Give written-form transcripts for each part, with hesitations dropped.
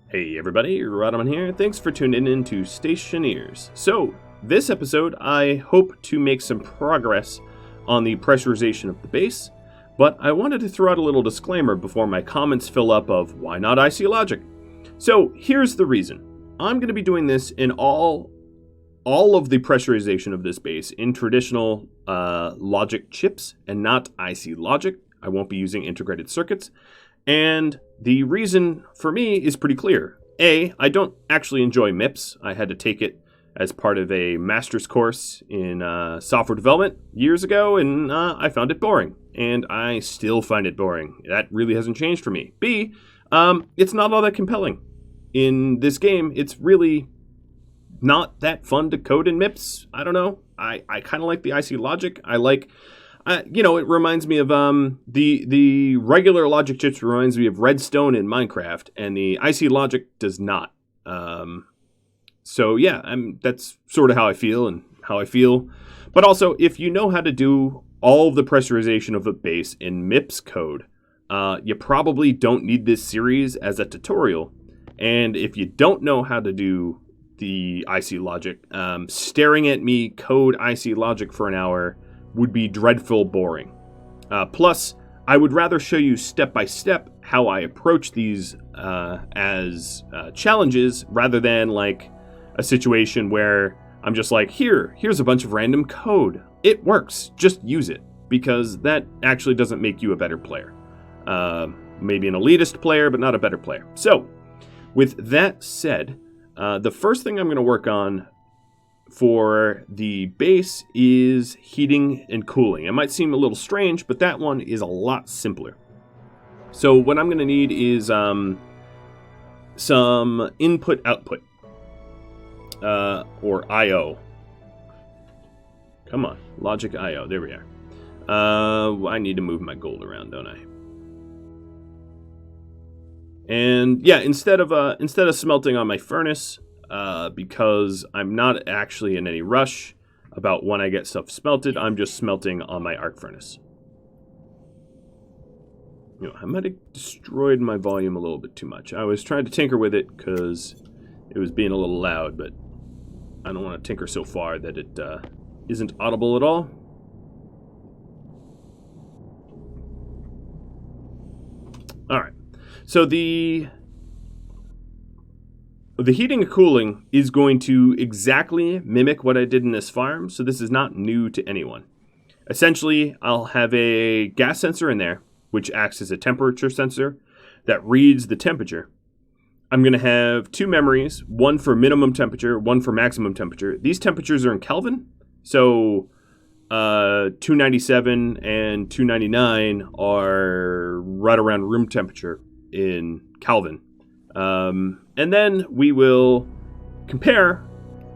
Hey everybody, Rhadamant here. Thanks for tuning in to Stationeers. So, this episode, I hope to make some progress on the pressurization of the base, but I wanted to throw out a little disclaimer before my comments fill up of why not IC Logic. So, here's the reason. I'm going to be doing this in all of the pressurization of this base in traditional logic chips and not IC Logic. I won't be using integrated circuits. And the reason for me is pretty clear. A, I don't actually enjoy MIPS. I had to take it as part of a master's course in software development years ago, and I found it boring. And I still find it boring. That really hasn't changed for me. B, it's not all that compelling. In this game, it's really not that fun to code in MIPS. I don't know. I kind of like the IC Logic. I like... it reminds me of the regular logic chips reminds me of Redstone in Minecraft, and the IC Logic does not. So yeah, that's sort of how I feel. But also, if you know how to do all of the pressurization of the base in MIPS code, you probably don't need this series as a tutorial. And if you don't know how to do the IC Logic, staring at me code IC Logic for an hour would be dreadful boring. Plus, I would rather show you step by step how I approach these as challenges rather than like a situation where I'm just like, here's a bunch of random code. It works. Just use it, because that actually doesn't make you a better player. Maybe an elitist player, but not a better player. So, with that said, the first thing I'm going to work on for the base is heating and cooling. It might seem a little strange, but that one is a lot simpler. So what I'm going to need is some input-output, or I/O. Come on, logic I/O. There we are. I need to move my gold around, don't I? And yeah, instead of smelting on my furnace, because I'm not actually in any rush about when I get stuff smelted, I'm just smelting on my arc furnace. I might have destroyed my volume a little bit too much. I was trying to tinker with it because it was being a little loud, but I don't want to tinker so far that it isn't audible at all. Alright, so the heating and cooling is going to exactly mimic what I did in this farm, so this is not new to anyone. Essentially, I'll have a gas sensor in there, which acts as a temperature sensor that reads the temperature. I'm going to have two memories, one for minimum temperature, one for maximum temperature. These temperatures are in Kelvin, so 297 and 299 are right around room temperature in Kelvin. And then we will compare,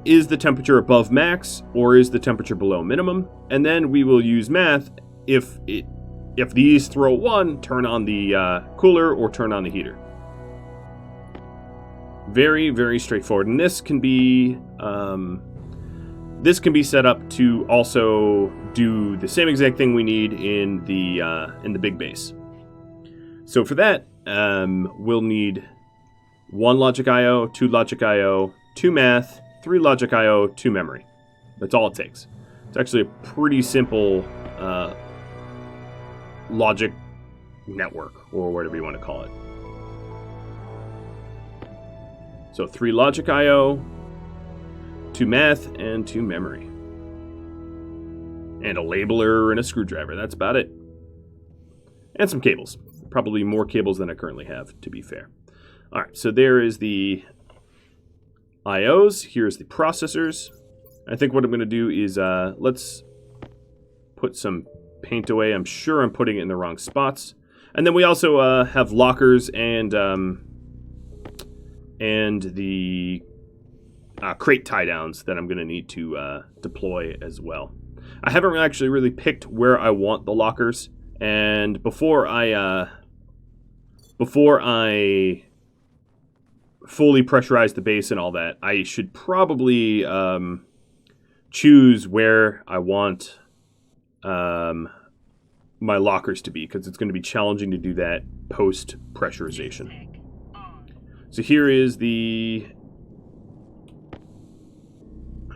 is the temperature above max or is the temperature below minimum? And then we will use math if these throw 1, turn on the cooler or turn on the heater. Very, very straightforward. And this can be set up to also do the same exact thing we need in the big base. So for that, we'll need 1 logic I/O, 2 logic I/O, 2 math, 3 logic I/O, 2 memory. That's all it takes. It's actually a pretty simple logic network, or whatever you want to call it. So 3 logic I/O, 2 math, and 2 memory. And a labeler and a screwdriver. That's about it. And some cables. Probably more cables than I currently have, to be fair. Alright, so there is the I/Os. Here's the processors. I think what I'm going to do is, let's put some paint away. I'm sure I'm putting it in the wrong spots. And then we also have lockers and the crate tie-downs that I'm going to need to deploy as well. I haven't actually really picked where I want the lockers. And before I fully pressurize the base and all that, I should probably choose where I want my lockers to be, because it's going to be challenging to do that post pressurization. So here is the...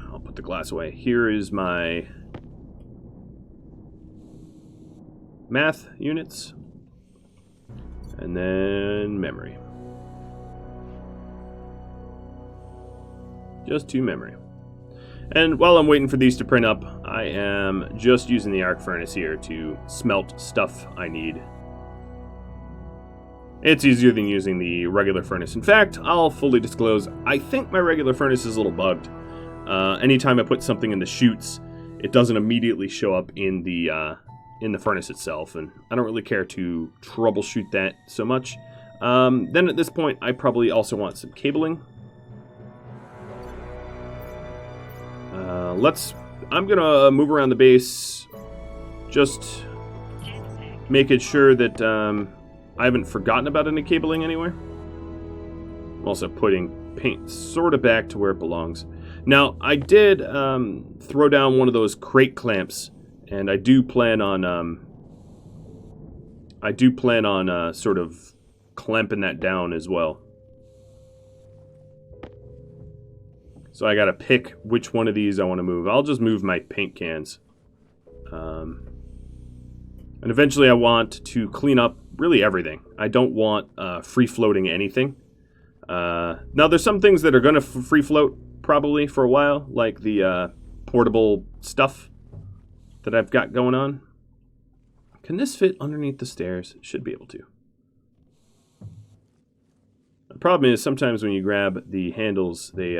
I'll put the glass away. Here is my math units. And then memory. Just 2 memory. And while I'm waiting for these to print up, I am just using the arc furnace here to smelt stuff I need. It's easier than using the regular furnace. In fact, I'll fully disclose, I think my regular furnace is a little bugged. Anytime I put something in the chutes, it doesn't immediately show up in the furnace itself, and I don't really care to troubleshoot that so much. Then at this point, I probably also want some cabling. I'm gonna move around the base, just making sure that I haven't forgotten about any cabling anywhere. I'm also putting paint sort of back to where it belongs. Now, I did throw down one of those crate clamps, and I do plan on sort of clamping that down as well. So I gotta pick which one of these I want to move. I'll just move my paint cans. And eventually I want to clean up really everything. I don't want free-floating anything. Now there's some things that are going to free-float probably for a while, like the portable stuff that I've got going on. Can this fit underneath the stairs? It should be able to. The problem is sometimes when you grab the handles, they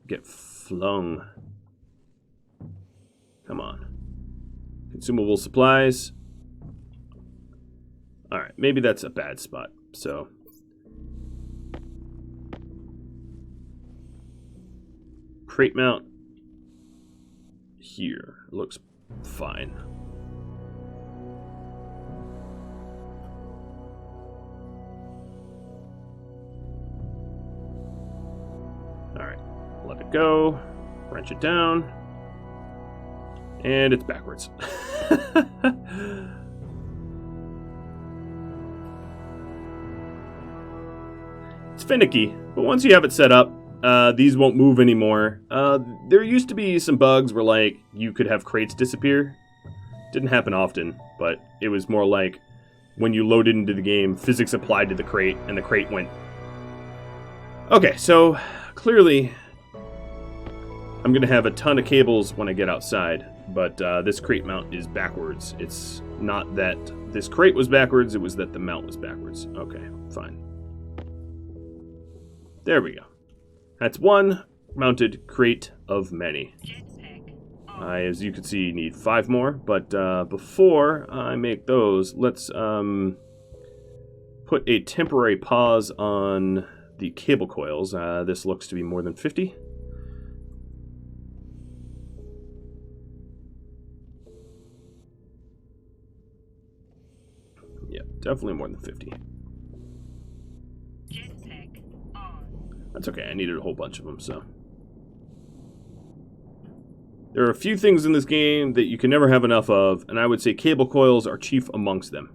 get flung. Come on. Consumable supplies. Alright, maybe that's a bad spot, so... Crate mount. Here. Looks fine. Alright, let it go. Wrench it down. And it's backwards. It's finicky, but once you have it set up, these won't move anymore. There used to be some bugs where, like, you could have crates disappear. Didn't happen often, but it was more like when you loaded into the game, physics applied to the crate, and the crate went. Okay, so clearly I'm going to have a ton of cables when I get outside, but this crate mount is backwards. It's not that this crate was backwards, it was that the mount was backwards. Okay, fine. There we go. That's one mounted crate of many. I, as you can see, need 5 more, but before I make those, let's put a temporary pause on the cable coils. This looks to be more than 50. Yeah, definitely more than 50. That's okay, I needed a whole bunch of them, so. There are a few things in this game that you can never have enough of, and I would say cable coils are chief amongst them.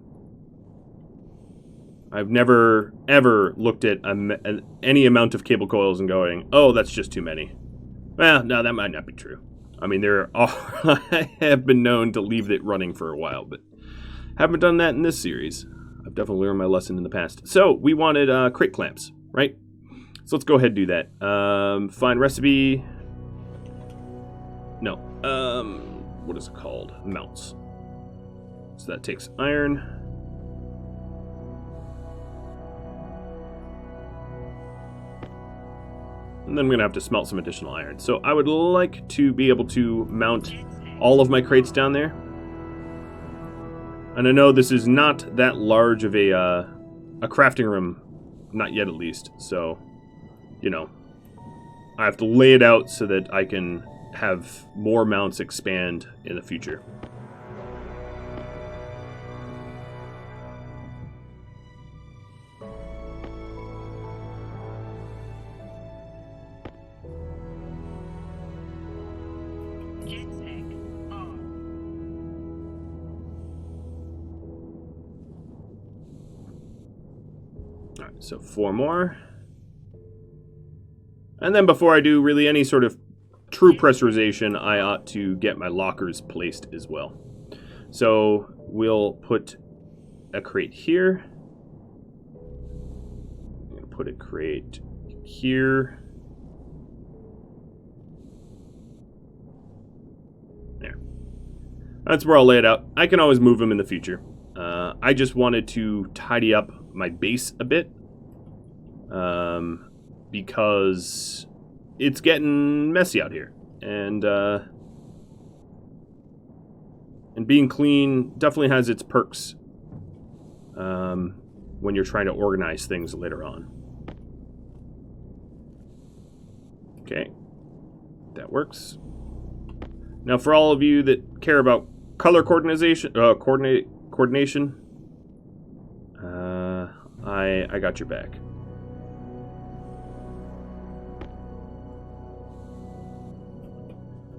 I've never, ever looked at any amount of cable coils and going, oh, that's just too many. Well, no, that might not be true. I mean, I have been known to leave it running for a while, but haven't done that in this series. I've definitely learned my lesson in the past. So, we wanted crate clamps, right? So let's go ahead and do that. Find recipe. No. What is it called? Mounts. So that takes iron. And then I'm going to have to smelt some additional iron. So I would like to be able to mount all of my crates down there. And I know this is not that large of a crafting room. Not yet, at least. So, you know, I have to lay it out so that I can have more mounts expand in the future. Alright, so 4 more. And then before I do really any sort of true pressurization, I ought to get my lockers placed as well. So we'll put a crate here. I'm going to put a crate here. There. That's where I'll lay it out. I can always move them in the future. I just wanted to tidy up my base a bit. Because it's getting messy out here. And being clean definitely has its perks when you're trying to organize things later on. Okay, that works. Now, for all of you that care about color coordination, I got your back.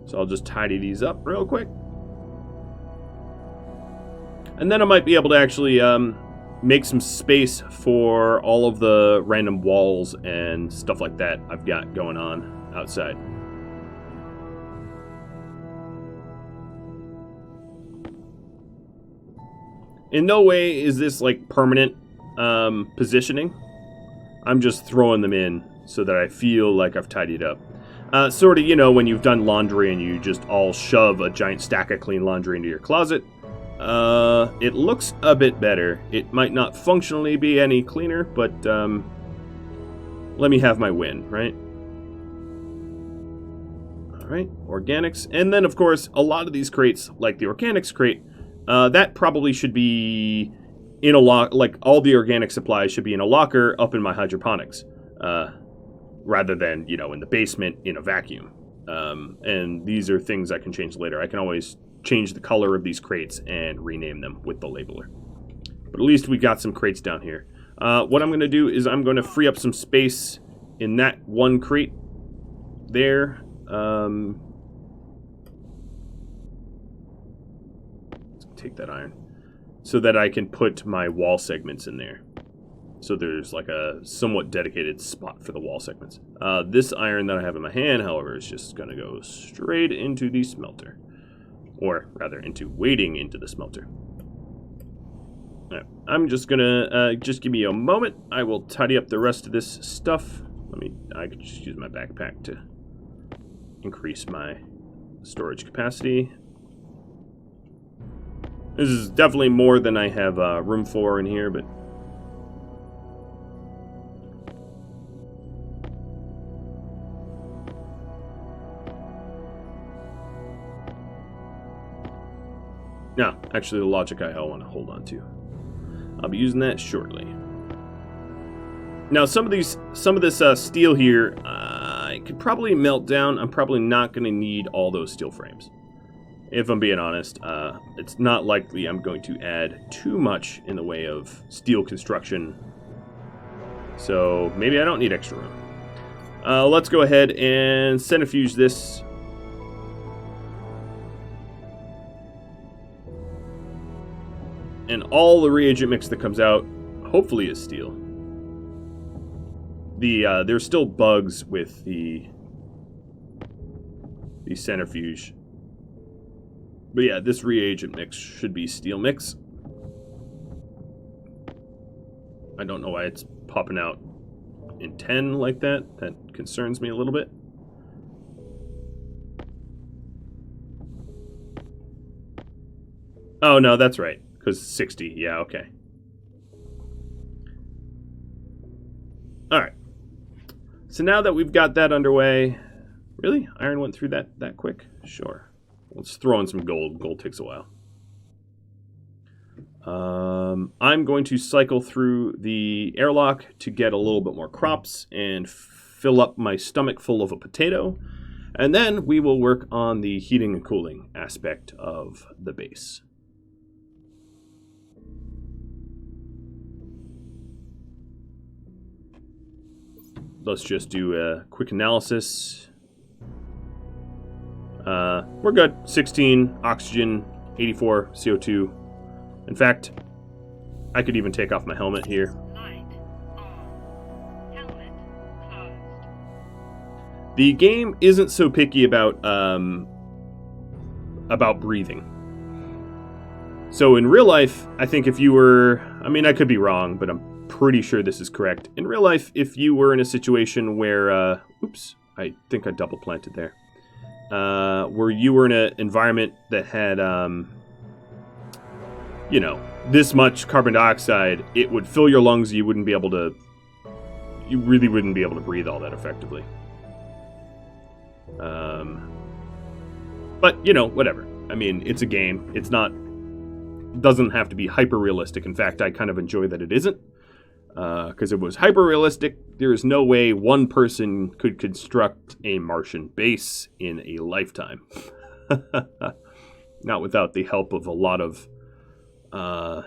So I'll just tidy these up real quick. And then I might be able to actually make some space for all of the random walls and stuff like that I've got going on outside. In no way is this like permanent positioning. I'm just throwing them in so that I feel like I've tidied up. Sort of, you know, when you've done laundry and you just all shove a giant stack of clean laundry into your closet. It looks a bit better. It might not functionally be any cleaner, but let me have my win, right? Alright, organics. And then, of course, a lot of these crates, like the organics crate, that probably should be in a lock. Like, all the organic supplies should be in a locker up in my hydroponics. Rather than, you know, in the basement in a vacuum. And these are things I can change later. I can always change the color of these crates and rename them with the labeler. But at least we got some crates down here. What I'm going to do is I'm going to free up some space in that one crate there. Let's take that iron. So that I can put my wall segments in there. So there's like a somewhat dedicated spot for the wall segments. This iron that I have in my hand, however, is just going to go straight into the smelter. Or rather, wading into the smelter. Alright, I'm just going to, just give me a moment. I will tidy up the rest of this stuff. I could just use my backpack to increase my storage capacity. This is definitely more than I have room for in here, but no, actually the logic I want to hold on to. I'll be using that shortly. Now some of this steel here, I could probably melt down. I'm probably not going to need all those steel frames. If I'm being honest, it's not likely I'm going to add too much in the way of steel construction. So maybe I don't need extra room. Let's go ahead and centrifuge this. And all the reagent mix that comes out, hopefully, is steel. There's still bugs with the centrifuge. But yeah, this reagent mix should be steel mix. I don't know why it's popping out in 10 like that. That concerns me a little bit. Oh, no, that's right. Because 60, yeah, okay. Alright. So now that we've got that underway... Really? Iron went through that quick? Sure. Let's throw in some gold. Gold takes a while. I'm going to cycle through the airlock to get a little bit more crops and fill up my stomach full of a potato. And then we will work on the heating and cooling aspect of the base. Let's just do a quick analysis. We're good. 16 oxygen, 84 CO2. In fact, I could even take off my helmet here. The game isn't so picky about breathing. So in real life, I think if you were, I mean, I could be wrong, but I'm pretty sure this is correct. In real life, if you were in a situation where, oops, I think I double planted there, where you were in an environment that had, you know, this much carbon dioxide, it would fill your lungs. You really wouldn't be able to breathe all that effectively. But, you know, whatever. I mean, it's a game. It doesn't have to be hyper-realistic. In fact, I kind of enjoy that it isn't. Because if it was hyper-realistic, there is no way one person could construct a Martian base in a lifetime. Not without the help of a lot of... God,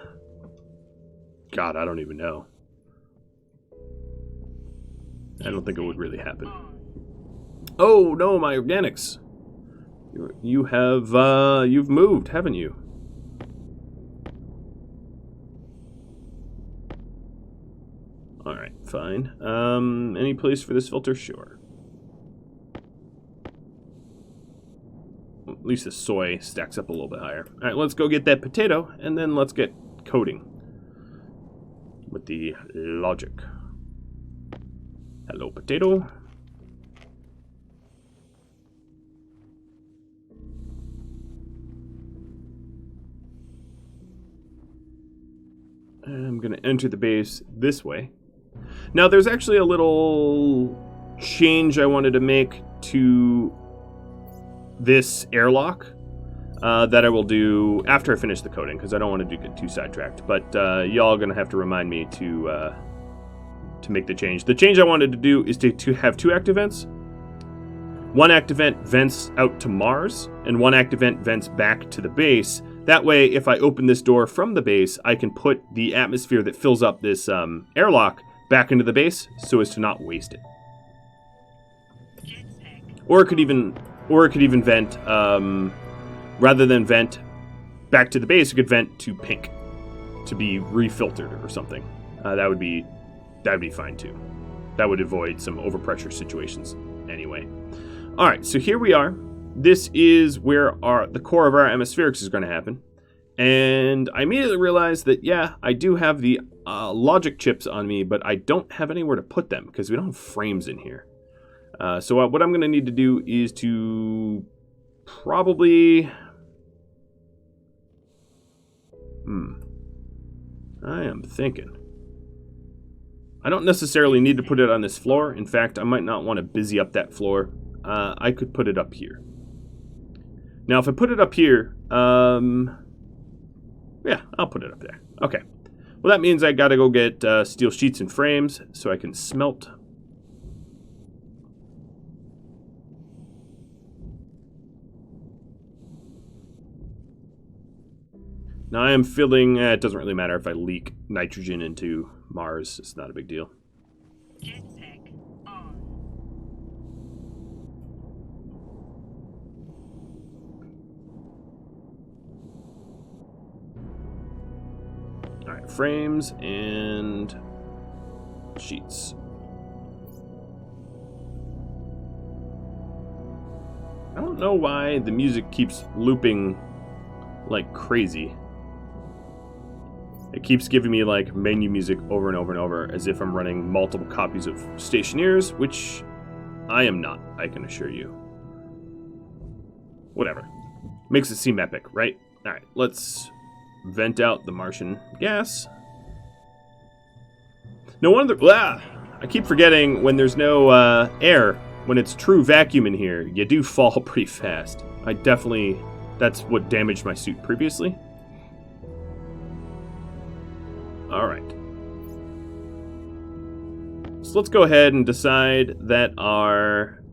I don't even know. I don't think it would really happen. Oh, no, my organics. You've moved, haven't you? Alright, fine. Any place for this filter? Sure. At least the soy stacks up a little bit higher. Alright, let's go get that potato, and then let's get coding with the logic. Hello, potato. I'm going to enter the base this way. Now, there's actually a little change I wanted to make to this airlock that I will do after I finish the coding, because I don't want to get too sidetracked. But y'all are going to have to remind me to make the change. The change I wanted to do is to have two active vents. One active vent vents out to Mars, and one active vent vents back to the base. That way, if I open this door from the base, I can put the atmosphere that fills up this airlock back into the base, so as to not waste it. Or it could even vent, rather than vent back to the base, it could vent to pink to be refiltered or something. That would be fine too. That would avoid some overpressure situations anyway. All right, so here we are. This is where the core of our atmospherics is going to happen. And I immediately realized that, yeah, I do have the logic chips on me, but I don't have anywhere to put them because we don't have frames in here. So what I'm going to need to do is to probably... I am thinking. I don't necessarily need to put it on this floor. In fact, I might not want to busy up that floor. I could put it up here. Now, if I put it up here, yeah, I'll put it up there. Okay. Well, that means I gotta go get steel sheets and frames so I can smelt. Now, I am filling... it doesn't really matter if I leak nitrogen into Mars. It's not a big deal. Alright, frames and sheets. I don't know why the music keeps looping like crazy. It keeps giving me like menu music over and over and over as if I'm running multiple copies of Stationeers, which I am not, I can assure you. Whatever. Makes it seem epic, right? Alright, let's vent out the Martian gas. No wonder... I keep forgetting when there's no air, when it's true vacuum in here, you do fall pretty fast. I definitely... That's what damaged my suit previously. Alright. So let's go ahead and decide that our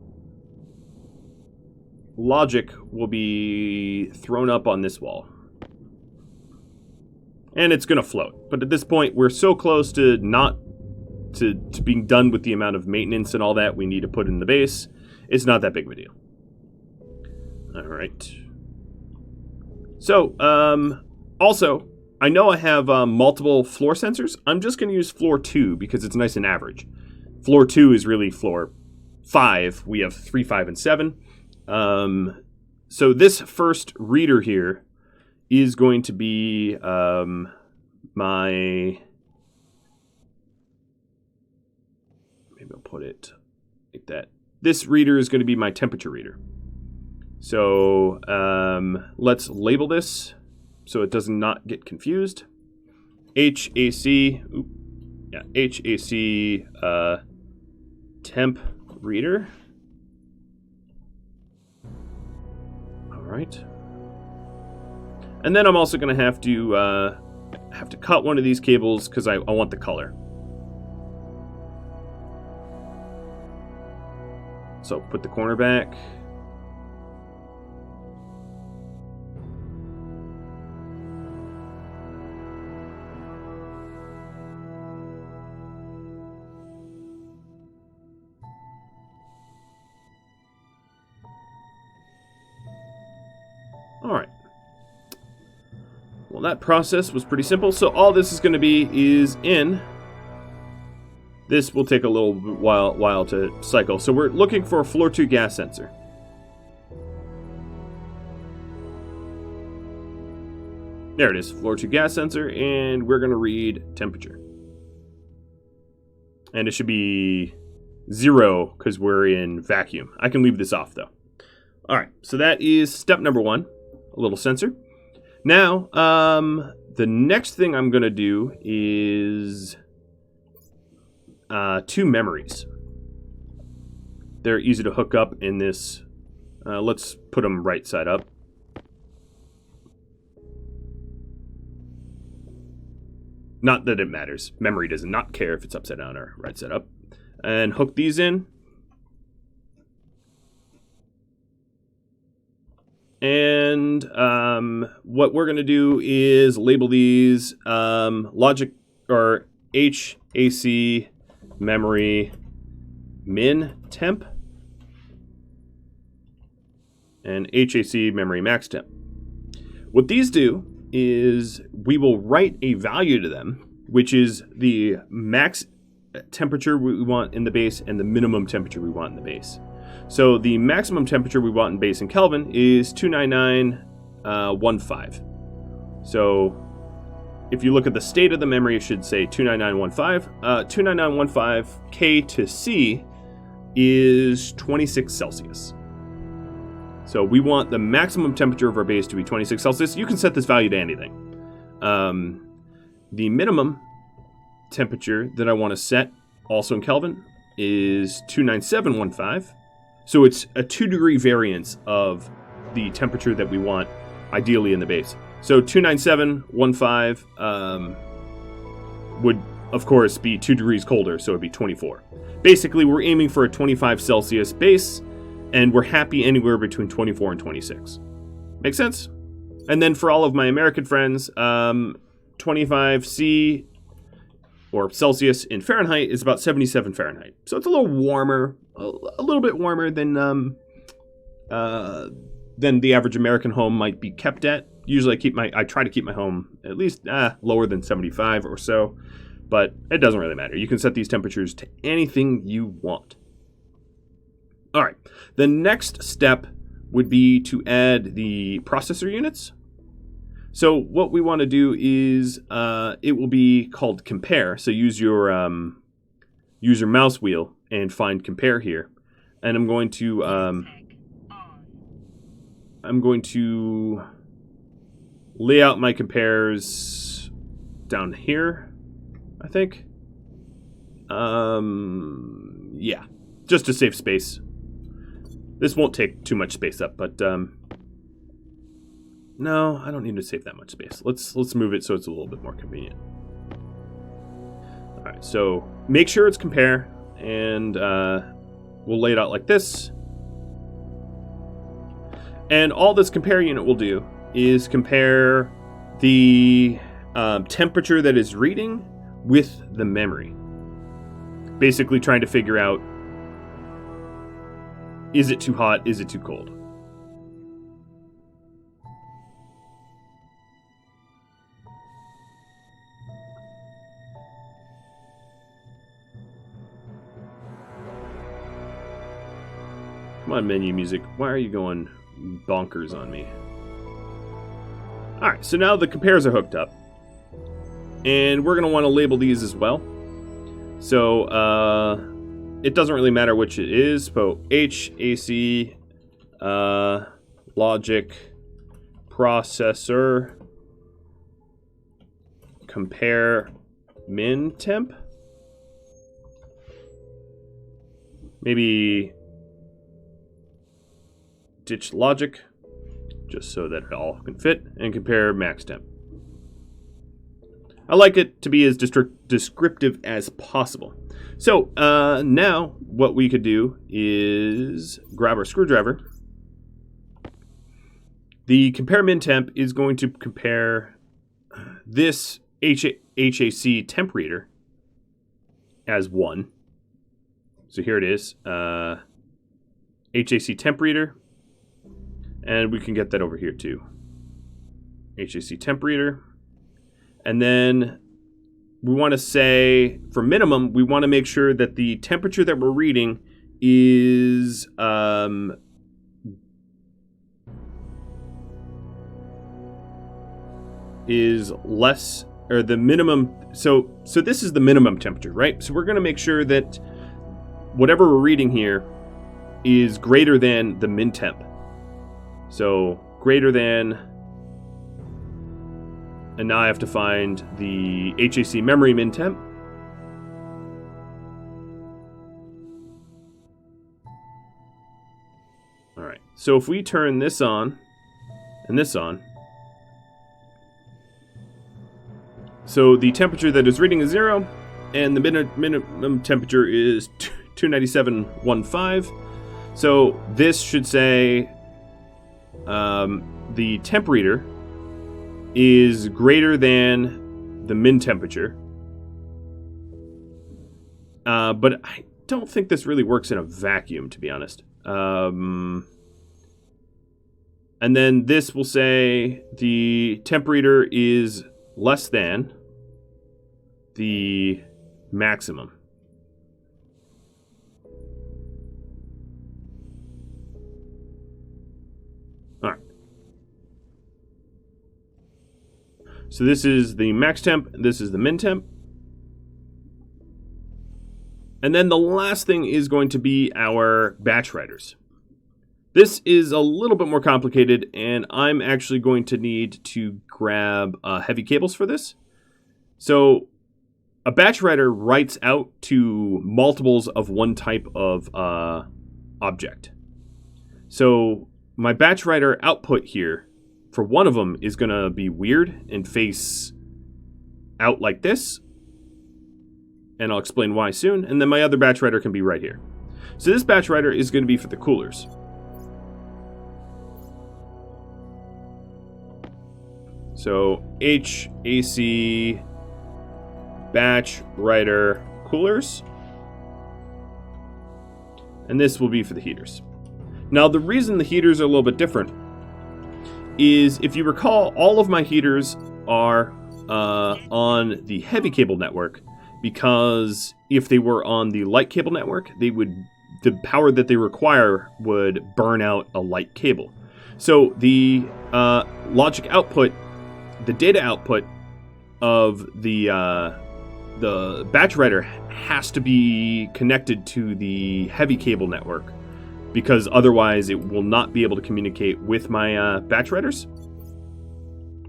logic will be thrown up on this wall. And it's going to float. But at this point, we're so close to to being done with the amount of maintenance and all that we need to put in the base. It's not that big of a deal. Alright. So, also, I know I have multiple floor sensors. I'm just going to use floor 2 because it's nice and average. Floor 2 is really floor 5, we have 3, 5, and 7. So this first reader here is going to be my... Maybe I'll put it like that. This reader is going to be my temperature reader. So let's label this so it does not get confused. HAC, HAC temp reader. All right. And then I'm also going to have to cut one of these cables because I want the color. So put the corner back. All right. Well, that process was pretty simple. So all this is going to be is in. This will take a little while to cycle. So we're looking for a floor 2 gas sensor. There it is, floor 2 gas sensor, and we're going to read temperature. And it should be 0 because we're in vacuum. I can leave this off though. All right, so that is step number 1, a little sensor. Now, the next thing I'm going to do is 2 memories. They're easy to hook up in this. Let's put them right side up. Not that it matters. Memory does not care if it's upside down or right side up. And hook these in. And what we're going to do is label these logic or HAC memory min temp and HAC memory max temp. What these do is we will write a value to them, which is the max temperature we want in the base and the minimum temperature we want in the base. So the maximum temperature we want in base in Kelvin is 299.15. So if you look at the state of the memory, it should say 299.15. 299.15 K to C is 26 Celsius. So we want the maximum temperature of our base to be 26 Celsius. You can set this value to anything. The minimum temperature that I want to set, also in Kelvin, is 297.15. So it's a 2-degree variance of the temperature that we want, ideally in the base. So 297.15 would, of course, be 2 degrees colder, so it'd be 24. Basically, we're aiming for a 25 Celsius base, and we're happy anywhere between 24 and 26. Make sense? And then for all of my American friends, 25 C or Celsius in Fahrenheit is about 77 Fahrenheit. So it's a little warmer, a little bit warmer than the average American home might be kept at. Usually I try to keep my home at least lower than 75 or so, but it doesn't really matter. You can set these temperatures to anything you want. All right, the next step would be to add the processor units. So what we want to do is it will be called compare. So use your mouse wheel and find compare here, and I'm going to lay out my compares down here, I think. Yeah, just to save space. This won't take too much space up, but no, I don't need to save that much space. Let's move it so it's a little bit more convenient. All right, so make sure it's compare, and we'll lay it out like this. And all this compare unit will do is compare the temperature that is reading with the memory. Basically trying to figure out, is it too hot? Is it too cold? Come on, menu music. Why are you going bonkers on me? Alright, so now the compares are hooked up. And we're going to want to label these as well. So, it doesn't really matter which it is, but HAC, logic, processor, compare min temp. Maybe ditch logic, just so that it all can fit, and compare max temp. I like it to be as descriptive as possible. So now what we could do is grab our screwdriver. The compare min temp is going to compare this HAC temp reader as 1. So here it is, HAC temp reader, and we can get that over here too. HAC temp reader. And then we want to say, for minimum, we want to make sure that the temperature that we're reading is less, or the minimum. So this is the minimum temperature, right? So we're going to make sure that whatever we're reading here is greater than the min temp. So greater than. And now I have to find the HAC memory min temp. Alright, so if we turn this on and this on, so the temperature that is reading is 0, and the minimum temperature is 297.15. So this should say the temp reader is greater than the min temperature. But I don't think this really works in a vacuum, to be honest. And then this will say the temp reader is less than the maximum. So this is the max temp, this is the min temp. And then the last thing is going to be our batch writers. This is a little bit more complicated, and I'm actually going to need to grab heavy cables for this. So a batch writer writes out to multiples of one type of object. So my batch writer output here, for one of them, is going to be weird and face out like this. And I'll explain why soon. And then my other batch writer can be right here. So this batch writer is going to be for the coolers. So HAC batch writer coolers. And this will be for the heaters. Now the reason the heaters are a little bit different is, if you recall, all of my heaters are on the heavy cable network, because if they were on the light cable network, the power that they require would burn out a light cable. So the logic output, the data output of the batch writer has to be connected to the heavy cable network, because otherwise it will not be able to communicate with my batch writers,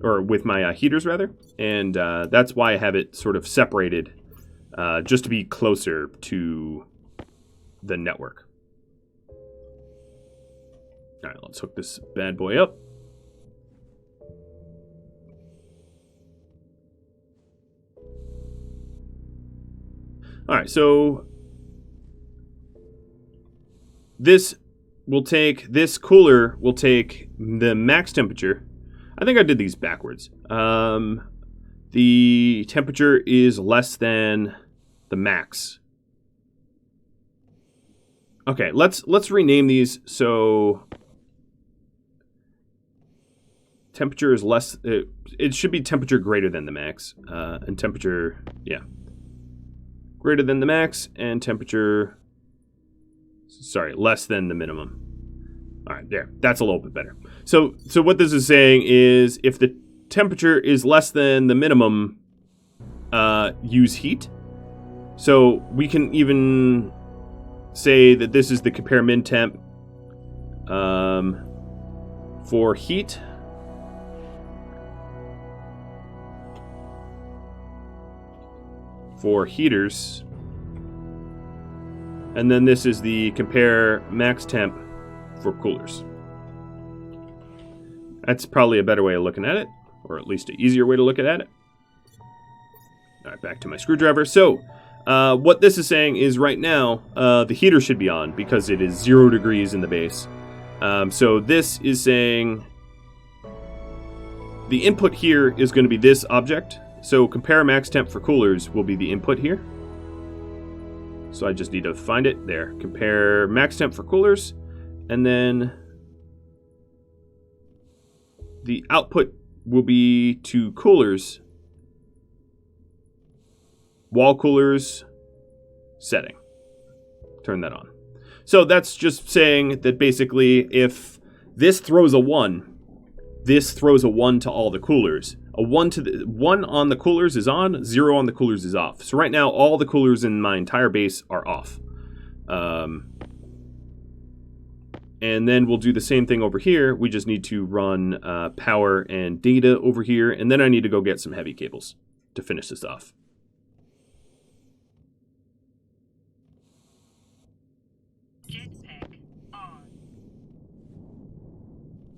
or with my heaters rather, and that's why I have it sort of separated, just to be closer to the network. All right, let's hook this bad boy up. All right, so this cooler will take the max temperature. I think I did these backwards. The temperature is less than the max. Okay, let's rename these. So temperature is less. It should be temperature greater than the max, and temperature, yeah, greater than the max, and temperature, sorry, less than the minimum. All right, there. That's a little bit better. So what this is saying is if the temperature is less than the minimum, use heat. So we can even say that this is the compare min temp for heat. For heaters. And then this is the compare max temp for coolers. That's probably a better way of looking at it, or at least an easier way to look at it. All right, back to my screwdriver. So, what this is saying is right now, the heater should be on because it is 0 degrees in the base. So this is saying the input here is going to be this object. So compare max temp for coolers will be the input here. So I just need to find it there. Compare max temp for coolers. And then the output will be to coolers. Wall coolers setting. Turn that on. So that's just saying that basically if this throws a 1, this throws a 1 to all the coolers. A 1 on the coolers is on, 0 on the coolers is off. So right now all the coolers in my entire base are off. And then we'll do the same thing over here. We just need to run power and data over here. And then I need to go get some heavy cables to finish this off.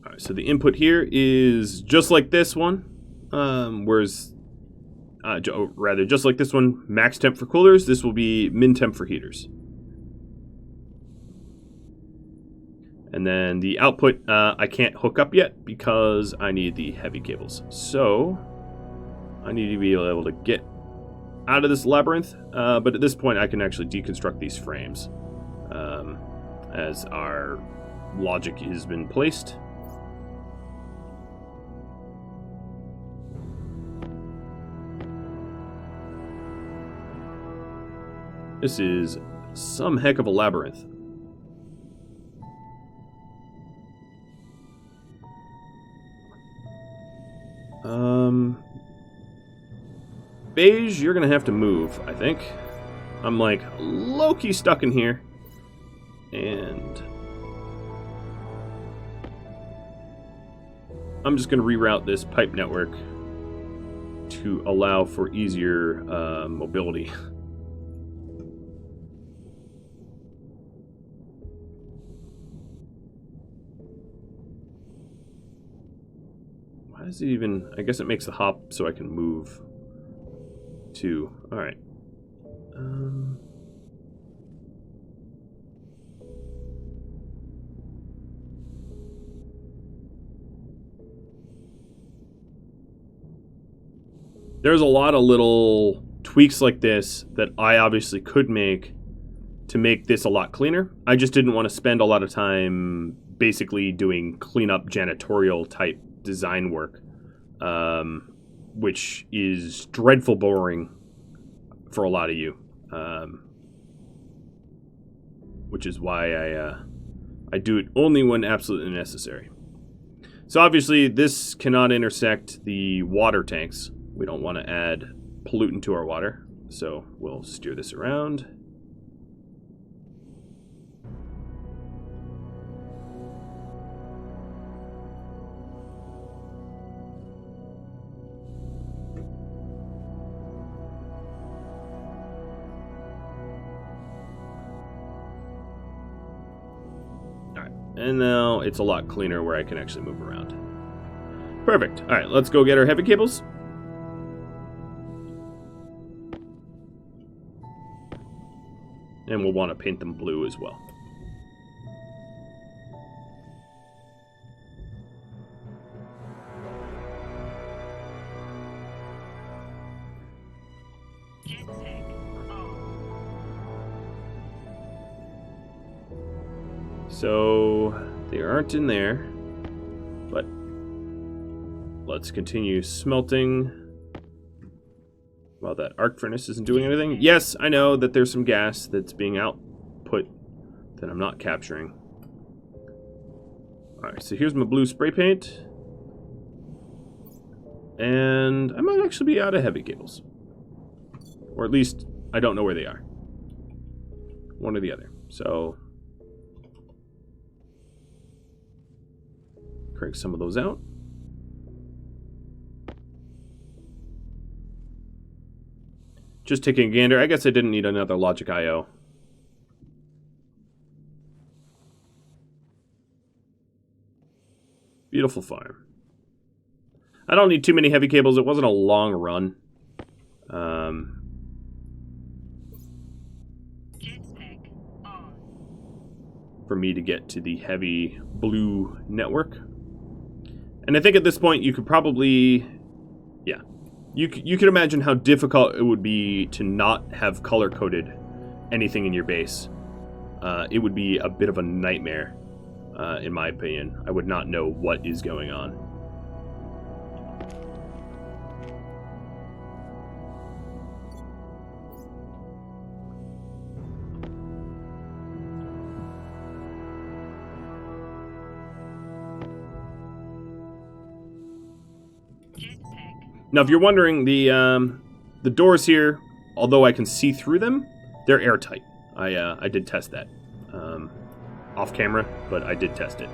All right, so the input here is just like this one. Rather, just like this one, max temp for coolers. This will be min temp for heaters. And then the output, I can't hook up yet because I need the heavy cables. So I need to be able to get out of this labyrinth. But at this point, I can actually deconstruct these frames as our logic has been placed. This is some heck of a labyrinth. Beige, you're gonna have to move, I think. I'm like low-key stuck in here. And I'm just gonna reroute this pipe network to allow for easier mobility. Why does it even... I guess it makes the hop so I can move too. Alright. There's a lot of little tweaks like this that I obviously could make to make this a lot cleaner. I just didn't want to spend a lot of time basically doing cleanup janitorial type design work, which is dreadful boring for a lot of you, which is why I do it only when absolutely necessary. So obviously this cannot intersect the water tanks. We don't want to add pollutant to our water, so we'll steer this around. And now it's a lot cleaner where I can actually move around. Perfect. All right, let's go get our heavy cables. And we'll want to paint them blue as well. So they aren't in there, but let's continue smelting while that arc furnace isn't doing anything. Yes, I know that there's some gas that's being output that I'm not capturing. Alright, so here's my blue spray paint. And I might actually be out of heavy cables. Or at least, I don't know where they are. One or the other. So, crank some of those out. Just taking a gander. I guess I didn't need another logic I/O. Beautiful farm. I don't need too many heavy cables. It wasn't a long run. For me to get to the heavy blue network. And I think at this point you could probably... Yeah. You could imagine how difficult it would be to not have color-coded anything in your base. It would be a bit of a nightmare, in my opinion. I would not know what is going on. Now, if you're wondering, the doors here, although I can see through them, they're airtight. I did test that off camera, but I did test it.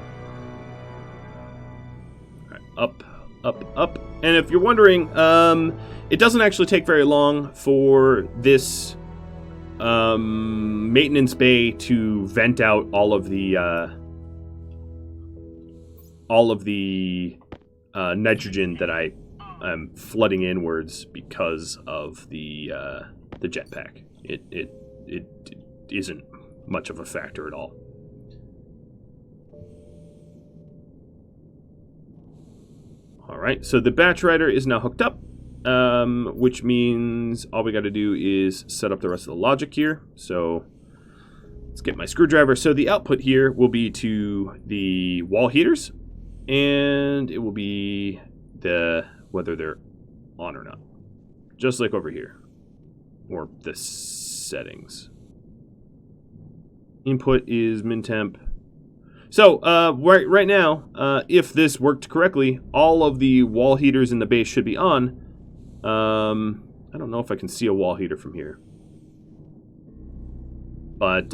All right, up, up, up. And if you're wondering, it doesn't actually take very long for this maintenance bay to vent out all of the nitrogen that I'm flooding inwards because of the jetpack. It isn't much of a factor at all. All right, so the batch writer is now hooked up, which means all we got to do is set up the rest of the logic here. So let's get my screwdriver. So the output here will be to the wall heaters, and it will be whether they're on or not. Just like over here. Or the settings. Input is min temp. So, right now, if this worked correctly, all of the wall heaters in the base should be on. I don't know if I can see a wall heater from here. But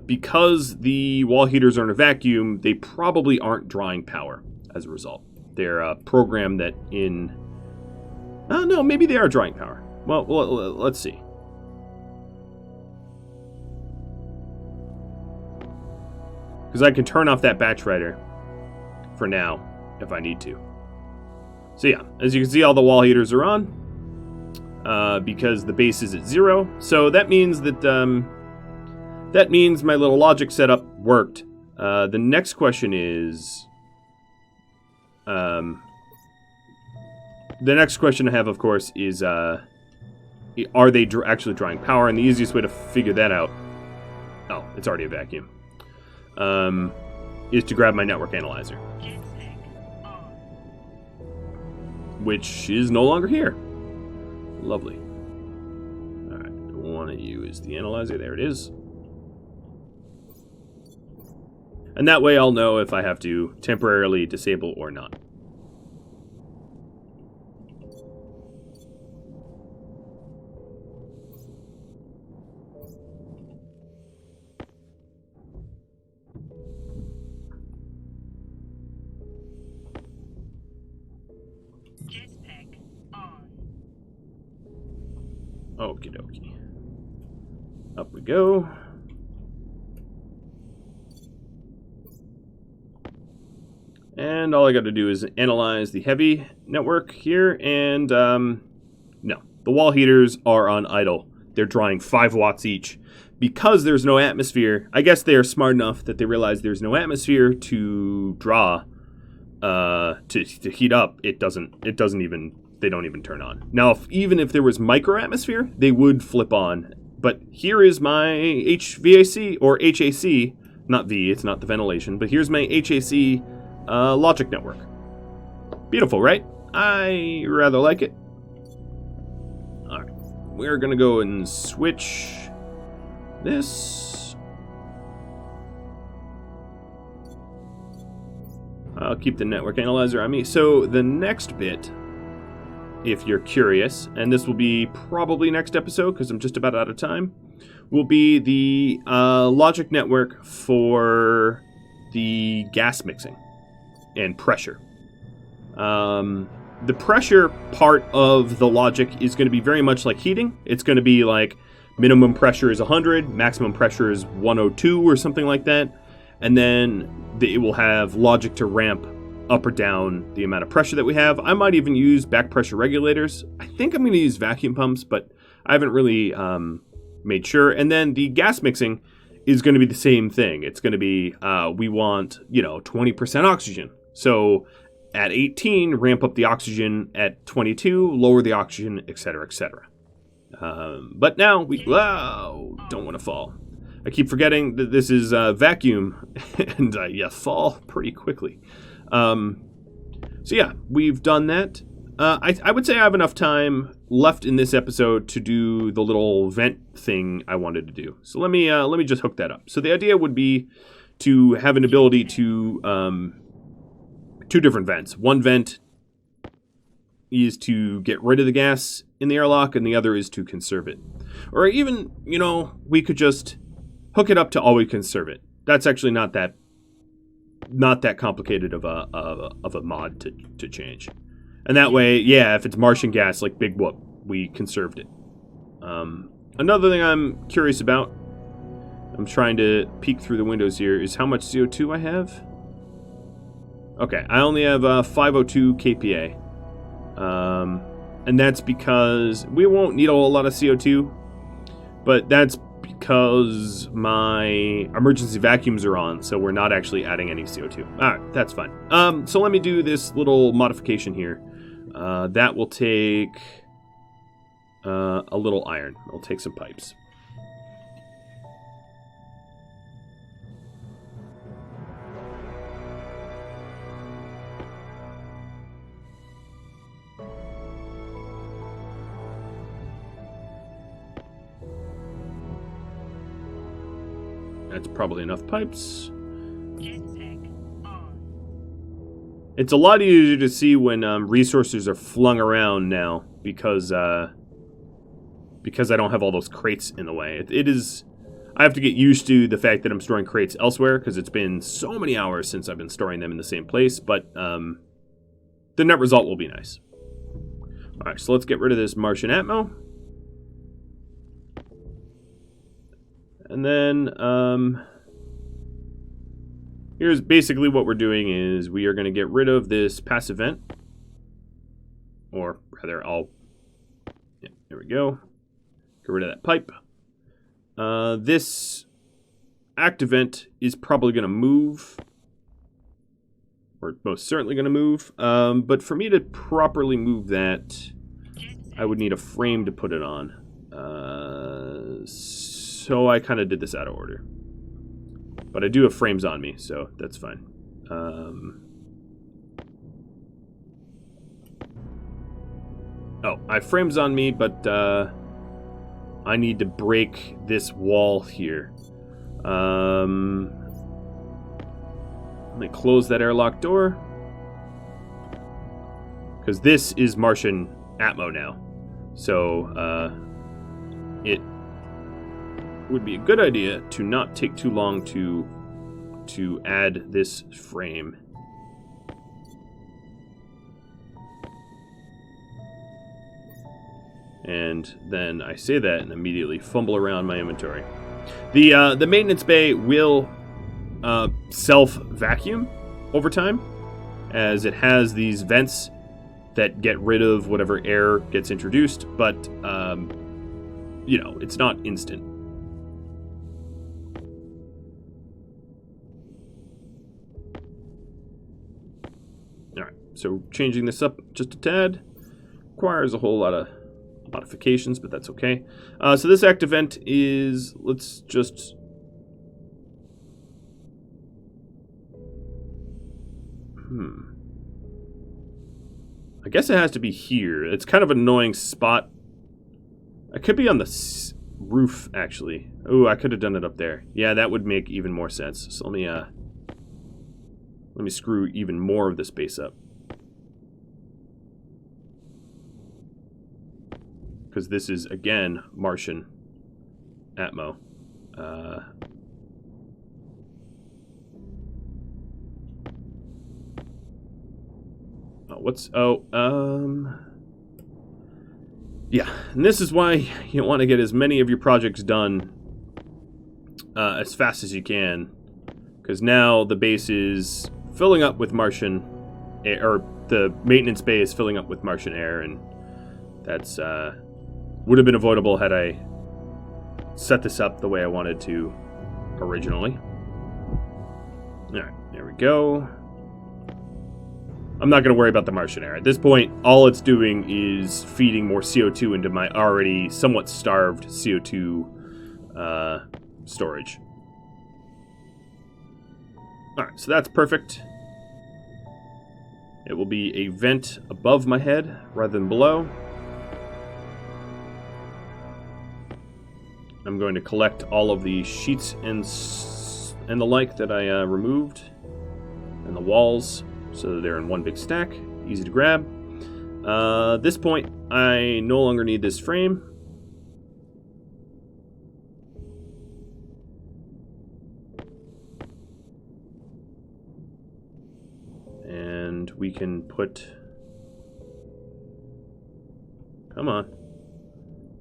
because the wall heaters are in a vacuum, they probably aren't drawing power as a result. They're a program that in... Oh, no, maybe they are drawing power. Well, let's see. Because I can turn off that batch writer for now, if I need to. So yeah, as you can see, all the wall heaters are on. Because the base is at 0. So that means that... that means my little logic setup worked. The next question is... the next question I have, of course, is are they actually drawing power? And the easiest way to figure that out, oh, it's already a vacuum, is to grab my network analyzer, which is no longer here. Lovely. All right, one of you is the analyzer. There it is. And that way I'll know if I have to temporarily disable or not. Jetpack on. Okie dokie. Up we go. And all I got to do is analyze the heavy network here, and no, the wall heaters are on idle. They're drawing 5 watts each. Because there's no atmosphere, I guess they are smart enough that they realize there's no atmosphere to draw, to heat up. They don't even turn on. Now, even if there was micro atmosphere, they would flip on. But here is my HVAC, or HAC, not V, it's not the ventilation, but here's my HAC logic network. Beautiful, right? I rather like it. Alright, we're gonna go and switch this. I'll keep the network analyzer on me. So the next bit, if you're curious, and this will be probably next episode because I'm just about out of time, will be the logic network for the gas mixing and pressure. The pressure part of the logic is going to be very much like heating. It's going to be like minimum pressure is 100, maximum pressure is 102 or something like that. And then it will have logic to ramp up or down the amount of pressure that we have. I might even use back pressure regulators. I think I'm going to use vacuum pumps, but I haven't really made sure. And then the gas mixing is going to be the same thing. It's going to be, we want, 20% oxygen. So at 18, ramp up the oxygen. At 22, lower the oxygen, etc., etc. But now we don't want to fall. I keep forgetting that this is vacuum, and you fall pretty quickly. So yeah, we've done that. I would say I have enough time left in this episode to do the little vent thing I wanted to do. So let me just hook that up. So the idea would be to have an ability to two different vents. One vent is to get rid of the gas in the airlock, and the other is to conserve it. Or even, we could just hook it up to always conserve it. That's actually not that complicated of a mod to change. And that way, yeah, if it's Martian gas, like big whoop, we conserved it. Another thing I'm curious about, I'm trying to peek through the windows here, is how much CO2 I have. Okay, I only have 502 kPa. And that's because we won't need a whole lot of CO2, but that's because my emergency vacuums are on, so we're not actually adding any CO2. Alright, that's fine. So let me do this little modification here. That will take a little iron. I'll take some pipes. That's probably enough pipes. It's a lot easier to see when resources are flung around now because I don't have all those crates in the way. It is. I have to get used to the fact that I'm storing crates elsewhere because it's been so many hours since I've been storing them in the same place. But the net result will be nice. All right, so let's get rid of this Martian atmo. And then, here's basically what we're doing is we are going to get rid of this passive vent. Or rather, there we go. Get rid of that pipe. This active vent is probably going to move. Or most certainly going to move. But for me to properly move that, I would need a frame to put it on. So I kind of did this out of order. But I do have frames on me, so that's fine. I have frames on me, but I need to break this wall here. Let me close that airlock door. Because this is Martian atmo now. So it would be a good idea to not take too long to add this frame. And then I say that and immediately fumble around my inventory. The maintenance bay will self-vacuum over time, as it has these vents that get rid of whatever air gets introduced, but it's not instant. So changing this up just a tad requires a whole lot of modifications, but that's okay. So this active vent is, let's just... I guess it has to be here. It's kind of an annoying spot. I could be on the roof, actually. Oh, I could have done it up there. Yeah, that would make even more sense. So let me Let me screw even more of this base up. Because this is, again, Martian Atmo. Yeah, and this is why you want to get as many of your projects done as fast as you can, because now the base is filling up with Martian air, or the maintenance bay is filling up with Martian air, and that's would have been avoidable had I set this up the way I wanted to originally. Alright, there we go. I'm not going to worry about the Martian air. At this point, all it's doing is feeding more CO2 into my already somewhat starved CO2 storage. Alright, so that's perfect. It will be a vent above my head rather than below. I'm going to collect all of the sheets and the like that I removed, and the walls, so they're in one big stack, easy to grab. At this point, I no longer need this frame. And we can put, come on,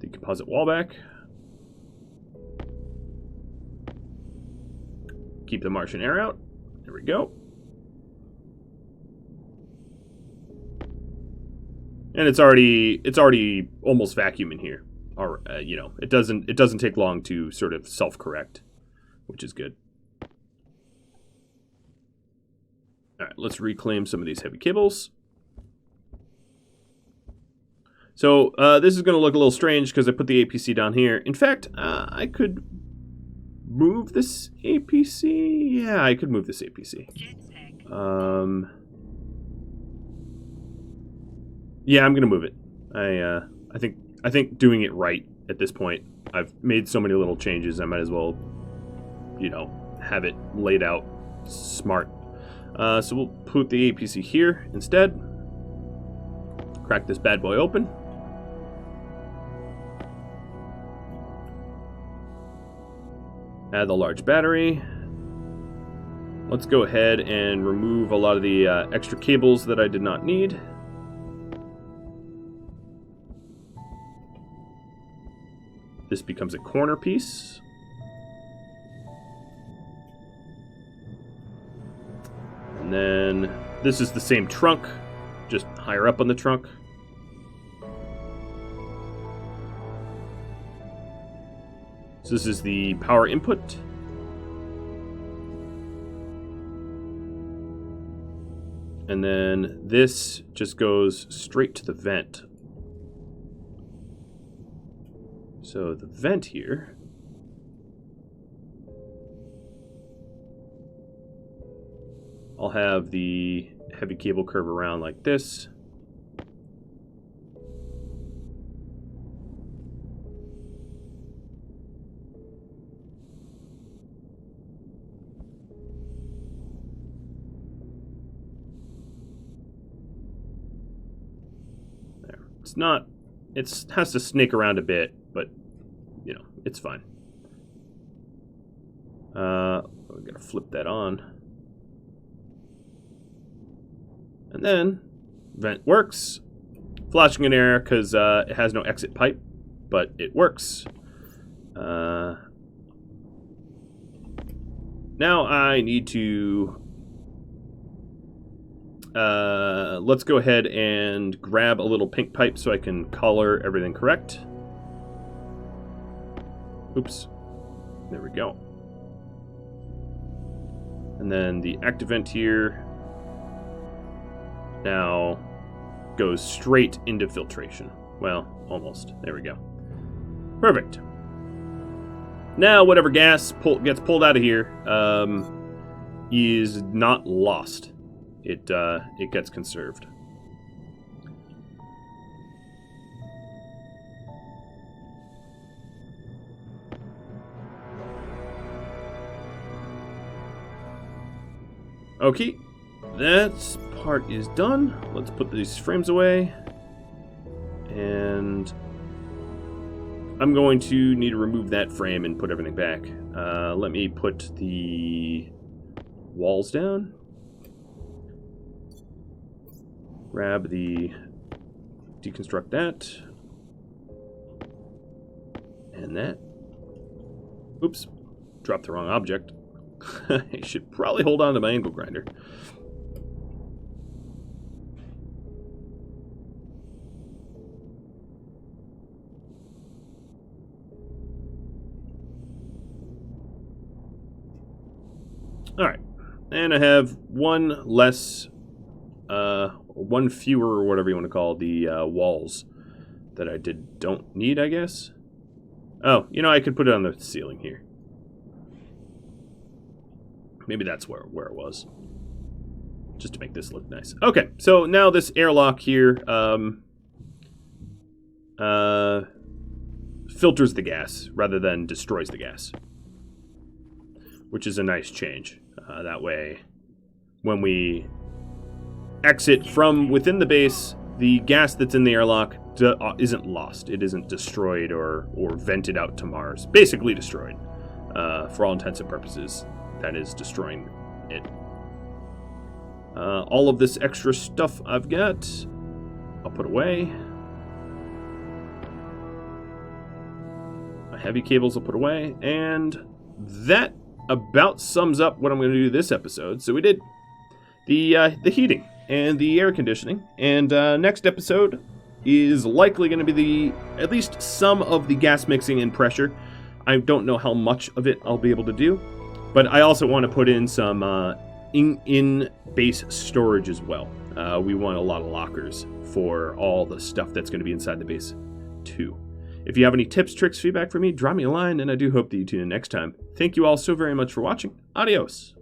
the composite wall back. Keep the Martian air out. There we go. And it's already almost vacuum in here. Or you know, it doesn't take long to sort of self-correct, which is good. All right, let's reclaim some of these heavy cables. So this is going to look a little strange because I put the APC down here. In fact, I could move this APC. Yeah, I could move this APC. Yeah, I'm gonna move it. I think doing it right at this point. I've made so many little changes. I might as well, you know, have it laid out smart. So we'll put the APC here instead. Crack this bad boy open. Add the large battery. Let's go ahead and remove a lot of the extra cables that I did not need. This becomes a corner piece. And then this is the same trunk, just higher up on the trunk. So this is the power input. And then this just goes straight to the vent. So the vent here I'll have the heavy cable curve around like this. It's not, it has to snake around a bit, but, you know, it's fine. We're going to flip that on. And then, vent works. Flashing an error because it has no exit pipe, but it works. Now I need to... let's go ahead and grab a little pink pipe so I can color everything correct. Oops. There we go. And then the active vent here now goes straight into filtration. Well, almost. There we go. Perfect. Now whatever gas gets pulled out of here is not lost. It gets conserved. Okay, that part is done. Let's put these frames away. And I'm going to need to remove that frame and put everything back. Let me put the walls down. Grab the... deconstruct that. And that. Oops. Dropped the wrong object. I should probably hold on to my angle grinder. Alright. And I have one less, one fewer, or whatever you want to call the walls that I don't need, I guess. Oh, you know, I could put it on the ceiling here. Maybe that's where it was. Just to make this look nice. Okay, so now this airlock here filters the gas rather than destroys the gas, which is a nice change. That way, when we exit from within the base, the gas that's in the airlock isn't lost. It isn't destroyed or vented out to Mars. Basically destroyed, for all intents and purposes. That is destroying it. All of this extra stuff I've got, I'll put away. My heavy cables I'll put away. And that about sums up what I'm going to do this episode. So we did the heating and the air conditioning. And next episode is likely going to be at least some of the gas mixing and pressure. I don't know how much of it I'll be able to do. But I also want to put in some in-base storage as well. We want a lot of lockers for all the stuff that's going to be inside the base too. If you have any tips, tricks, feedback for me, drop me a line, and I do hope that you tune in next time. Thank you all so very much for watching. Adios.